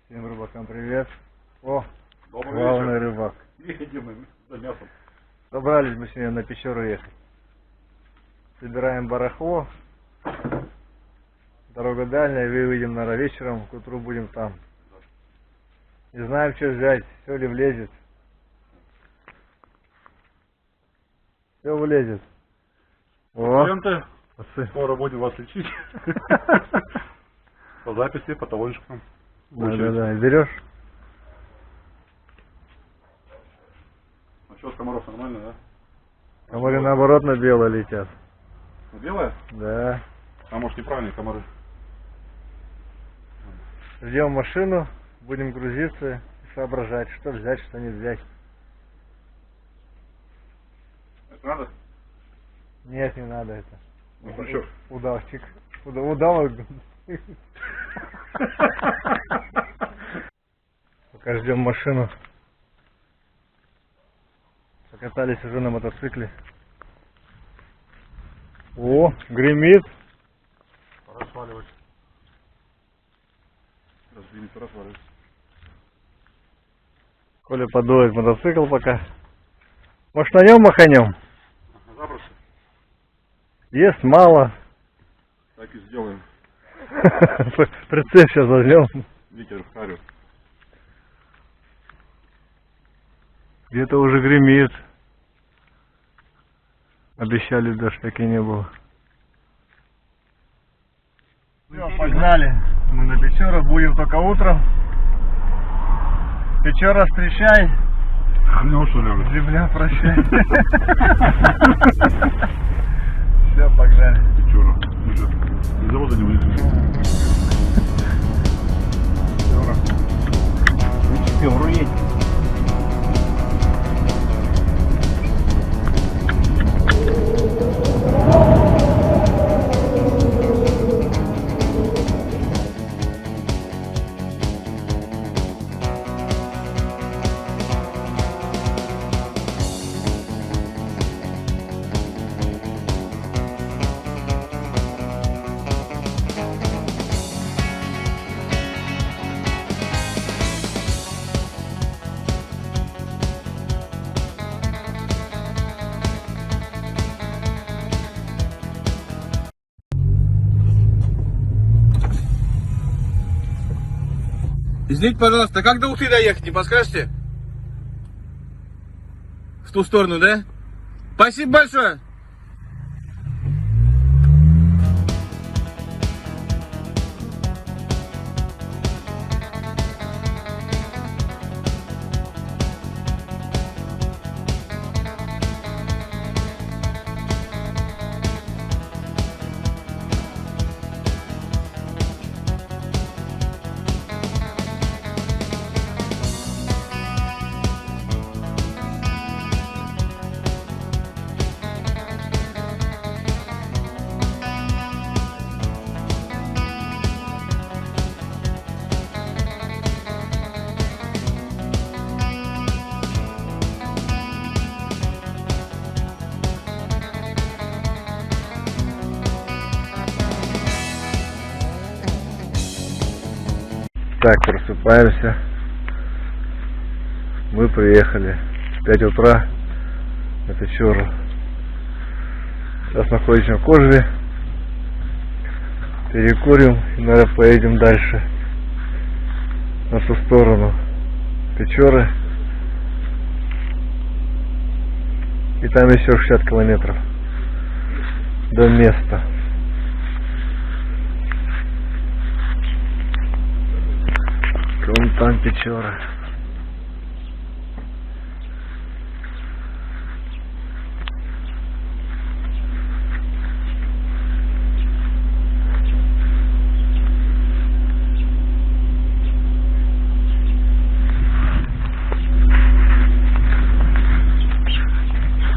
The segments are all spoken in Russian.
Всем рыбакам привет. О, Добрый главный вечер. рыбак. Едем за мясом. Собрались мы сегодня на Печору ехать. Собираем барахло. Дорога дальняя, выйдем, наверное, вечером, к утру будем там. Не знаем, что взять, все ли влезет. Все влезет. О, Пациенты, скоро будем вас лечить. По записи, по талончикам. да. Берешь? Ну что, с комаров нормально, да? Комары наоборот на белое летят. Белая? Да. А может неправильные комары? Ждем машину, будем грузиться и соображать, что взять, что не взять. Это надо? Нет, не надо это. Ну что? Удавчик. Удавок. Пока ждем машину. Покатались уже на мотоцикле. О, гремит. Пора сваливать. Раздвинется, разваливать. Коля подует мотоцикл пока. Может, на нем маханем? Забросы. Ест мало. Так и сделаем. Прицеп сейчас возьмем. Ветер в харю. Где-то уже гремит. Обещали, дождь таки не было. Все, погнали. Мы на Печору, будем только утром. Печора, встречай. Ну что, Лёва? Земля, прощай. Все, погнали. Печора. Ну что, из завода не вылезли. Успел руеть. Извините, пожалуйста, как до Ухты доехать, не подскажете? В ту сторону, да? Спасибо большое. Так, просыпаемся. Мы приехали в 5 утра на Печору. Сейчас находимся в Кожеве. Перекурим и, наверное, поедем дальше на ту сторону Печоры. И там еще 60 километров до места. Вон там Печора.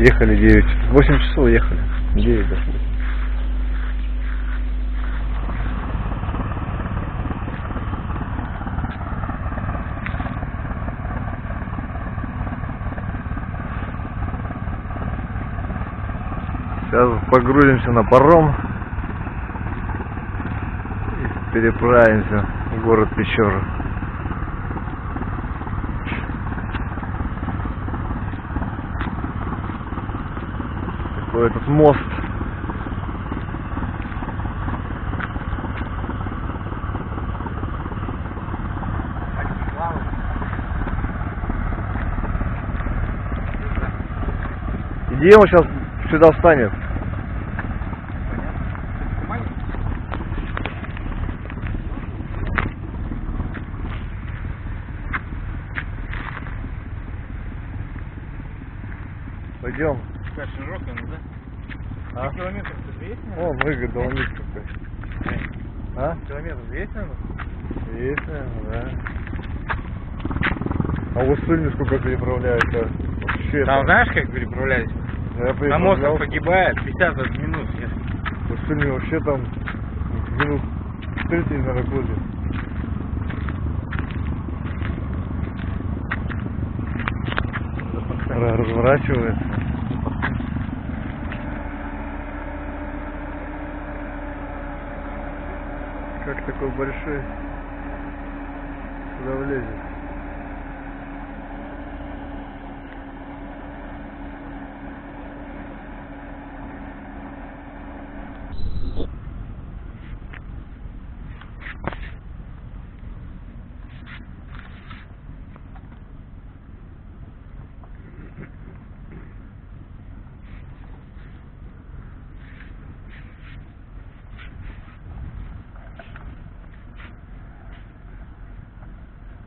Ехали 8 часов ехали. 9 дошли. Сейчас погрузимся на паром и переправимся в город Печору. этот мост. Где он сейчас сюда встанет? Пойдем. Как широкая, ну да? А? Километров есть, О, выгод доломит какой. А? Километров есть, наверное? Есть, наверное, да. А у Сыльни сколько переправляется? Вообще Там это- знаешь, как переправлялись? Я На переправлял. мост погибает 50 минут. У Сыльни вообще там минут 30, наверное, ходит. Разворачивается. Как такой большой сюда влезет?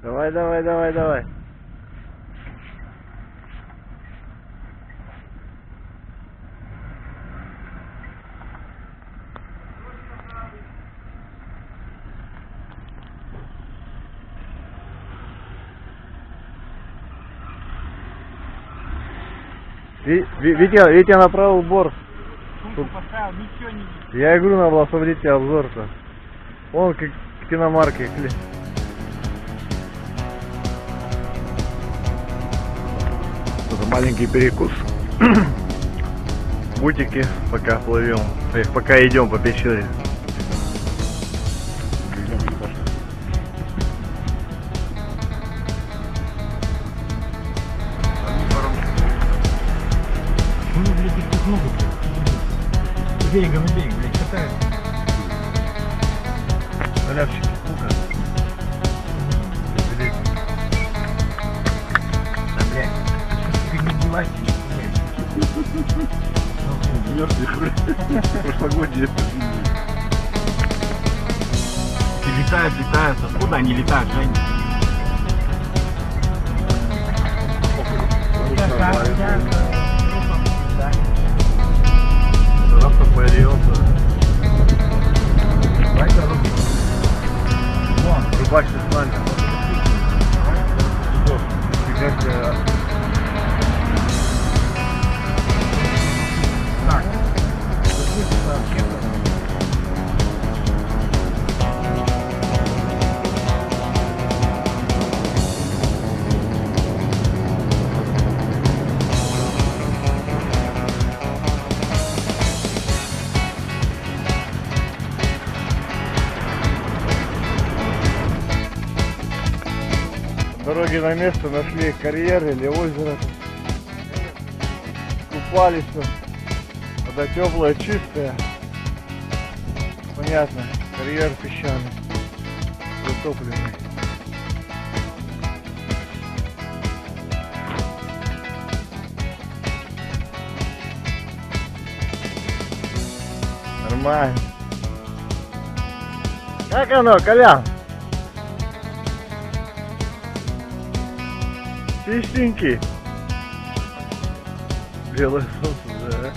Давай, давай, давай, давай. Витя направил борт. Поставил, ничего не видит. Я и говорю, надо было смотрите обзор-то. Он как киномарки. Это маленький перекус. Бутики, пока плывем. Пока идем по пещере. Ну, блядь, их тут много. С берега на берег, блядь, катают. Халявщики, сука. Да, блядь. Ты не девайся, блядь. Мертвых, блядь. Прошлогодние. Летают. Откуда они летают, Жень? Завтра пойдется. Рыбак с нами. Что? Фига себе. Так. Дороги на место нашли карьер или озеро. Купались тут. Вода теплая, чистая. Понятно. Карьер песчаный. Затопленный. Нормально. Как оно, Колян? Чистенький. Белое солнце, да.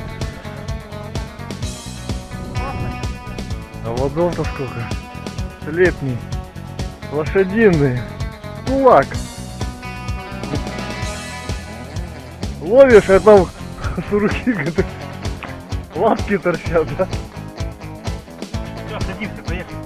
А водов-то сколько? Летний. Лошадиный. Кулак. Ловишь, а там с руки лапки торчат, да? Все, садимся, поехали.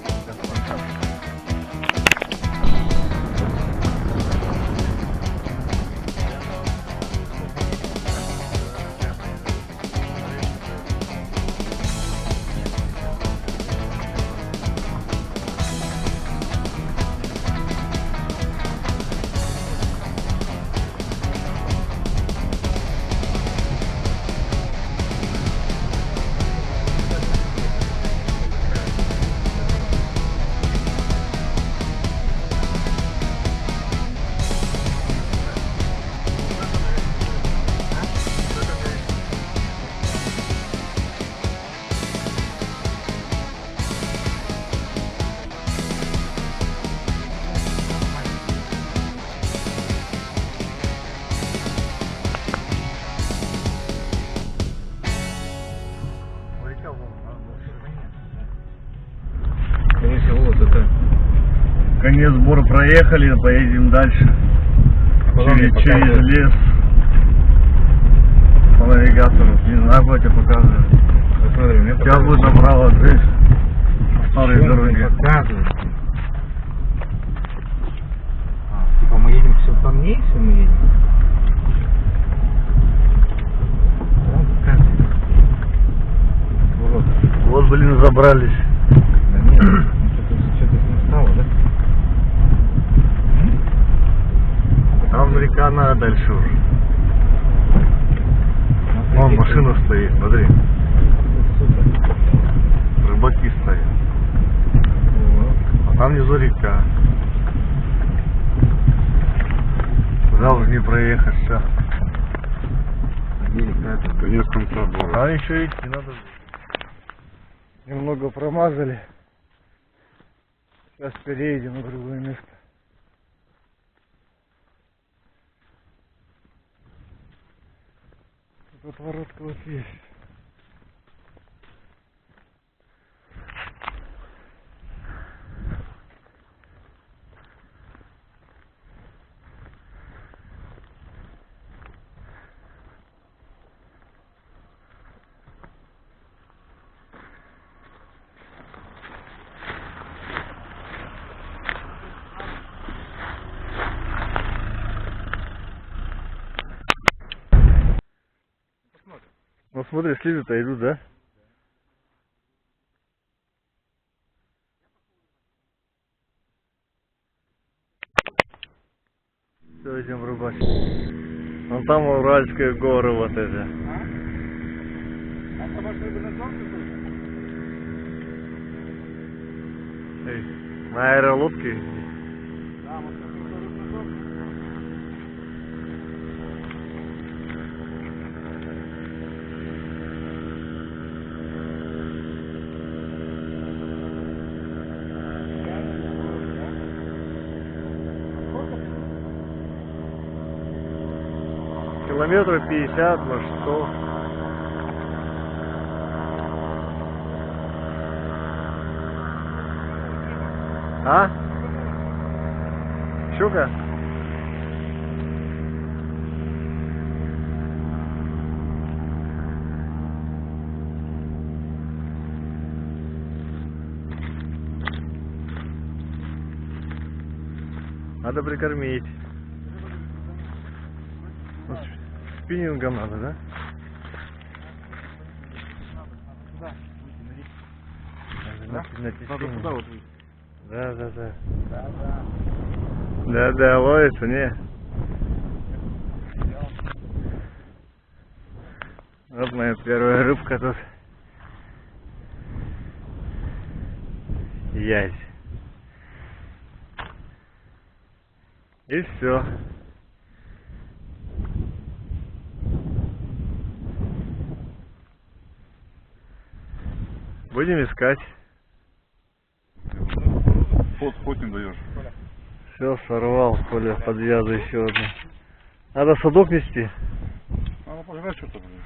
Конец сбора проехали, поедем дальше. Через лес. По навигатору. Не знаю, куда тебе показывает. Посмотри, мне Сейчас будет направо здесь. По старой дороге. Показывает. Типа мы едем все по мне, все мы едем. Вот, блин, забрались. Да нет, что-то с ним стало, да? Там река надо дальше уже. Вон машина стоит, смотри. Супер. Рыбаки стоят. А там внизу река. Туда уже не проехать, все. конец конца была. А еще идти надо. Немного промазали. Сейчас переедем на другое место. Тут отворотка вот есть. Ну смотри, следы-то идут, да? Все, идем рыбачить. Вон там Уральские горы вот это. Эй, на аэролодке. Километров 50, может 100. А? Щука? Надо прикормить. Спиннингом надо, да? Надо сюда вот выйти. Да. Да, ловится, не? Вот моя первая рыбка тут. Ясь. И все. Будем искать. Ход не даешь. Все, сорвал, Коля, подвязу еще одну. Надо садок нести. Надо пожрать что-то, блин.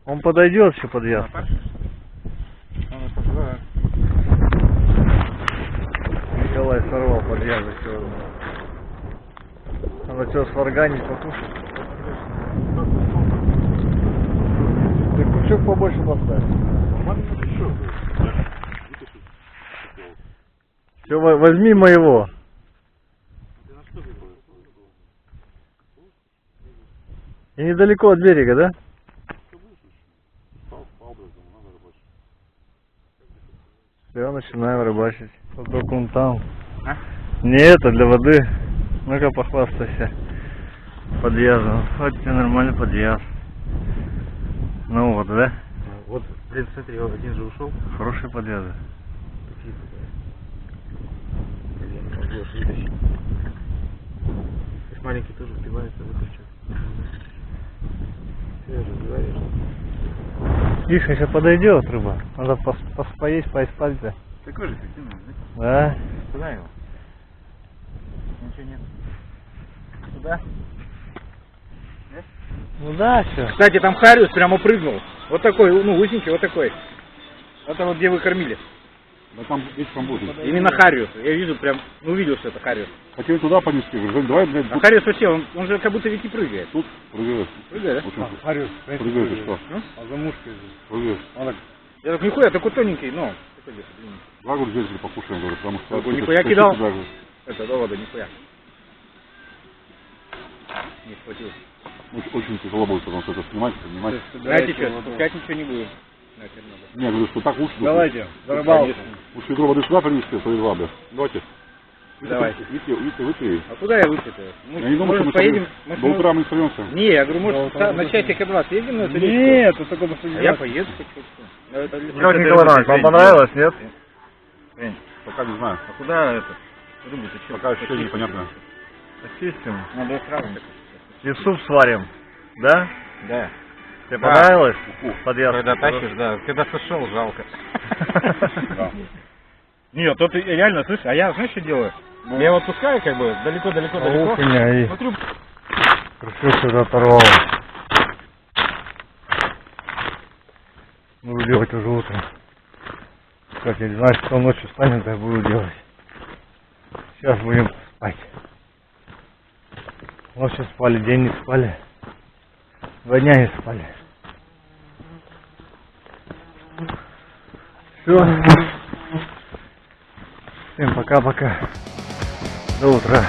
Он подойдет еще подвяз. Надо пожрать. Николай сорвал подвязу еще одну. Надо что, сварганить, покушать? Ты кучок побольше поставь. Все, возьми моего. И недалеко от берега, да? Все, начинаем рыбачить. Только он там. А? Не это, для воды. Ну-ка похвастайся. Подвязан. Вот тебе нормальный подвяз. Ну вот, да? Вот, блин, смотри, один же ушел. Хорошие подвязы. Маленький тоже впивается, выключил. Все, разбиваешь. Видишь, сейчас подойдет рыба. Надо поесть, поспать. Такой же эффективный, да? Да? Куда его? Ничего нет. Сюда? Ну да, все. Кстати, там Хариус прямо прыгнул. Вот такой, ну, лысенький, вот такой. Это вот где вы кормили. Да там вечером будет. Именно Хариус. Я вижу прям, ну увидел, что это Хариус. Хотели туда понести. Говорю, Жень, давай, блядь, А Хариус вообще, он же как будто ведь и прыгает. тут прыгаешь. Прыгает, да? Очень Хариус, прыгаешь, и что? а за мушкой же. Прыгаешь. Он так, Я так, нихуя, такой тоненький, но. Такой где-то, блин. Два, говорю, зрители покушаем, говорю, потому что... Ого, нихуя кидал. Даже. Это, да ладно, нихуя. Не схватил. Очень тяжело будет потом что-то снимать, понимать. Знаете что, спускать ничего не буду. Нахер надо. Не, я говорю, что так лучше. давайте, за рыбалку. Лучше ведро воды сюда принести, а то ведра, бля. Давайте. Давайте. Витя, выпей. А куда я выпью-то? Я не думаю, что мы поедем. до утра мы сорвемся. Не, я говорю, может, на часик два съездим на эту речку? Нет, это только после А я поеду хочу. Николай Николаевич, вам понравилось, нет? Пока не знаю. А куда это? Рыбу-то что? Пока еще непонятно. Очистим. Надо сразу. И суп сварим. Да? Да. Тебе понравилось? Ух, Подъезд. Когда тащишь, да. Когда сошел, жалко. Да. Нет, тут реально, слышь, а я, знаешь, что делаю? Я его отпускаю, как бы, далеко-далеко. Меня и Смотрю, пришло сюда оторвало. Буду делать уже утром. Как я не знаю, что ночью станет, так буду делать. Сейчас будем спать. Ночью спали, день не спали. 2 дня не спали. Все. Всем пока-пока. До утра.